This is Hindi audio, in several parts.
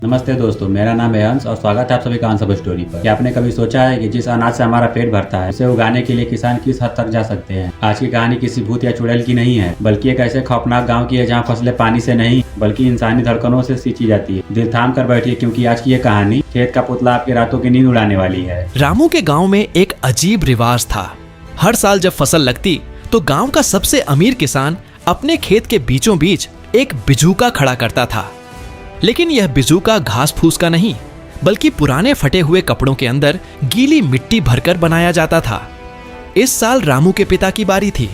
नमस्ते दोस्तों, मेरा नाम है हंस और स्वागत है आप सभी का हंस स्टोरी पर। क्या आपने कभी सोचा है कि जिस अनाज से हमारा पेट भरता है उसे उगाने के लिए किसान किस हद तक जा सकते हैं। आज की कहानी किसी भूत या चुड़ैल की नहीं है, बल्कि एक ऐसे खौफनाक गांव की है जहां फसलें पानी से नहीं बल्कि इंसानी धड़कनों से सींची जाती है। दिल थाम कर बैठिए, क्योंकि आज की ये कहानी खेत का पुतला आपकी रातों की नींद उड़ाने वाली है। रामू के गांव में एक अजीब रिवाज था। हर साल जब फसल लगती तो गांव का सबसे अमीर किसान अपने खेत के बीचों बीच एक बिजूका खड़ा करता था। लेकिन यह बिजूका घास फूस का नहीं, बल्कि पुराने फटे हुए कपड़ों के अंदर गीली मिट्टी भरकर बनाया जाता था। इस साल रामू के पिता की बारी थी।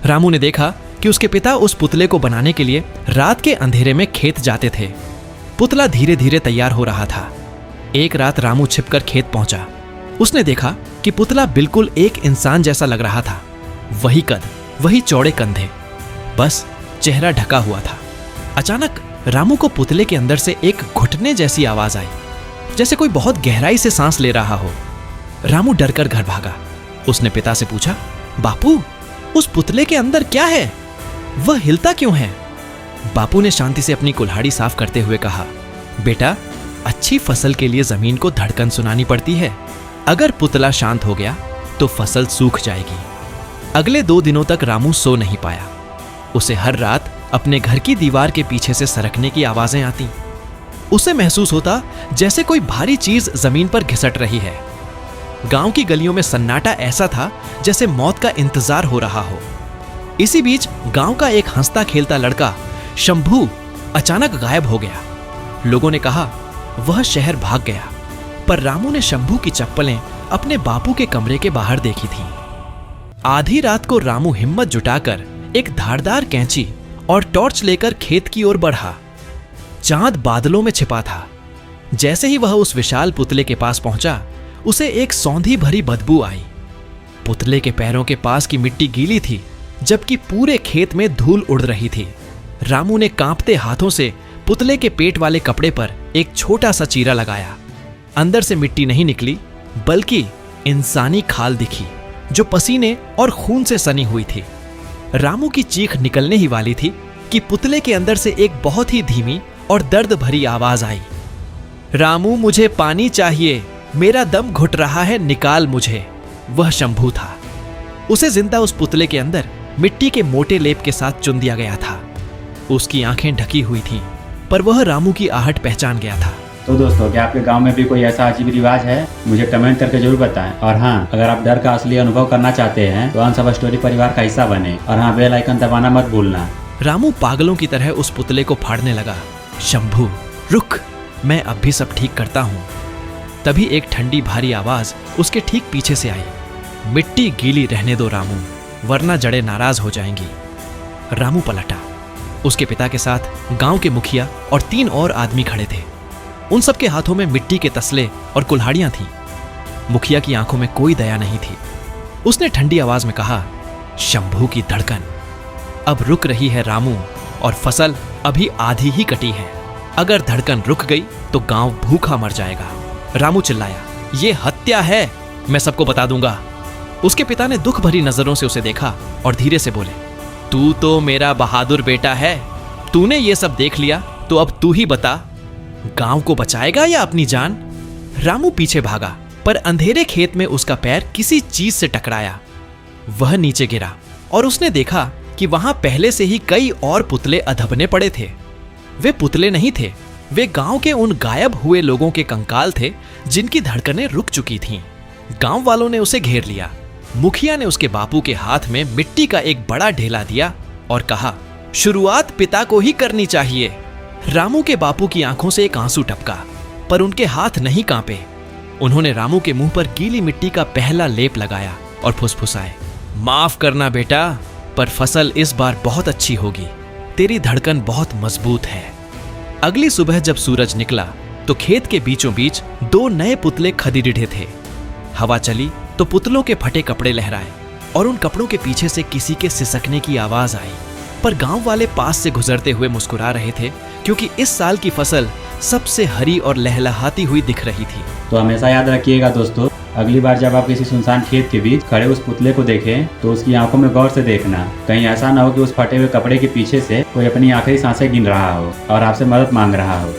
रामू ने देखा कि उसके पिता उस पुतले को बनाने के लिए रात के अंधेरे में खेत जाते थे। पुतला धीरे धीरे तैयार हो रहा था। एक रात रामू छिपकर खेत पहुंचा। उसने देखा कि पुतला बिल्कुल एक इंसान जैसा लग रहा था। वही कद, वही चौड़े कंधे, बस चेहरा ढका हुआ था। अचानक रामू को पुतले के अंदर से एक घुटने जैसी आवाज आई, जैसे कोई बहुत गहराई से सांस ले रहा हो। रामू डरकर घर भागा। उसने पिता से पूछा, बापू, उस पुतले के अंदर क्या है? वह हिलता क्यों है? बापू ने शांति से अपनी कुल्हाड़ी साफ करते हुए कहा, बेटा, अच्छी फसल के लिए जमीन को धड़कन सुनानी पड़ती है। अगर पुतला शांत हो गया तो फसल सूख जाएगी। अगले 2 दिनों तक रामू सो नहीं पाया। उसे हर रात अपने घर की दीवार के पीछे से सरकने की आवाजें आती। उसे महसूस होता जैसे कोई भारी चीज जमीन पर घिसट रही है। गांव की गलियों में सन्नाटा ऐसा था जैसे मौत का इंतजार हो रहा हो। इसी बीच गांव का एक हंसता खेलता लड़का शंभू अचानक गायब हो गया। लोगों ने कहा वह शहर भाग गया, पर रामू ने शंभू की चप्पलें अपने बापू के कमरे के बाहर देखी थीं। आधी रात को रामू हिम्मत जुटाकर एक धारदार कैंची और टॉर्च लेकर खेत की ओर बढ़ा। चांद बादलों में छिपा था। जैसे ही वह उस विशाल पुतले के पास पहुंचा, उसे एक सौंधी भरी बदबू आई। पुतले के पैरों के पास की मिट्टी गीली थी, जबकि पूरे खेत में धूल उड़ रही थी। रामू ने कांपते हाथों से पुतले के पेट वाले कपड़े पर एक छोटा सा चीरा लगाया। अंदर से मिट्टी नहीं निकली, बल्कि इंसानी खाल दिखी, जो पसीने और खून से सनी हुई थी। रामू की चीख निकलने ही वाली थी कि पुतले के अंदर से एक बहुत ही धीमी और दर्द भरी आवाज आई, रामू, मुझे पानी चाहिए, मेरा दम घुट रहा है, निकाल मुझे। वह शंभू था। उसे जिंदा उस पुतले के अंदर मिट्टी के मोटे लेप के साथ चुन दिया गया था। उसकी आंखें ढकी हुई थीं, पर वह रामू की आहट पहचान गया था। तो दोस्तों, क्या आपके गांव में भी कोई ऐसा अजीब रिवाज है? मुझे कमेंट करके जरूर बताएं। और हाँ, अगर आप डर का असली अनुभव करना चाहते हैं तो हंस स्टोरी परिवार का हिस्सा बने। और हाँ, बेल आइकन दबाना मत भूलना। रामू पागलों की तरह उस पुतले को फाड़ने लगा। शंभू, रुक, मैं अब भी सब ठीक करता हूँ। तभी एक ठंडी भारी आवाज उसके ठीक पीछे से आई, मिट्टी गीली रहने दो रामू, वरना जड़ें नाराज हो जाएंगी। रामू पलटा। उसके पिता के साथ गांव के मुखिया और 3 और आदमी खड़े थे। उन सबके हाथों में मिट्टी के तसले और कुल्हाड़ियां थीं। मुखिया की आंखों में कोई दया नहीं थी। उसने ठंडी आवाज में कहा, शंभू की धड़कन अब रुक रही है रामू, और फसल अभी आधी ही कटी है। अगर धड़कन रुक गई तो गांव भूखा मर जाएगा। रामू चिल्लाया, ये हत्या है, मैं सबको बता दूंगा। उसके पिता ने दुख भरी नजरों से उसे देखा और धीरे से बोले, तू तो मेरा बहादुर बेटा है। तूने ये सब देख लिया तो अब तू ही बता, गांव को बचाएगा या अपनी जान? रामू पीछे भागा, पर अंधेरे खेत में उसका पैर किसी चीज से टकराया। वह नीचे गिरा और उसने देखा कि वहां पहले से ही कई और पुतले अधबने पड़े थे। वे पुतले नहीं थे, वे गांव के उन गायब हुए लोगों के कंकाल थे जिनकी धड़कनें रुक चुकी थीं। गांव वालों ने उसे घेर लिया। मुखिया ने उसके बापू के हाथ में मिट्टी का एक बड़ा ढेला दिया और कहा, शुरुआत पिता को ही करनी चाहिए। रामू के बापू की आंखों से एक आंसू टपका, पर उनके हाथ नहीं कांपे। उन्होंने रामू के मुंह पर गीली मिट्टी का पहला लेप लगाया और फुसफुसाए, माफ करना बेटा, पर फसल इस बार बहुत अच्छी होगी। तेरी धड़कन बहुत मजबूत है। अगली सुबह जब सूरज निकला तो खेत के बीचों बीच 2 नए पुतले खदिरिढ़े थे। हवा चली तो पुतलों के फटे कपड़े लहराए और उन कपड़ों के पीछे से किसी के सिसकने की आवाज आई। पर गांव वाले पास से गुजरते हुए मुस्कुरा रहे थे, क्योंकि इस साल की फसल सबसे हरी और लहलहाती हुई दिख रही थी। तो हमेशा याद रखिएगा दोस्तों, अगली बार जब आप किसी सुनसान खेत के बीच खड़े उस पुतले को देखें तो उसकी आंखों में गौर से देखना। कहीं ऐसा ना हो कि उस फटे हुए कपड़े के पीछे से कोई अपनी आखिरी सांसें गिन रहा हो और आपसे मदद मांग रहा हो।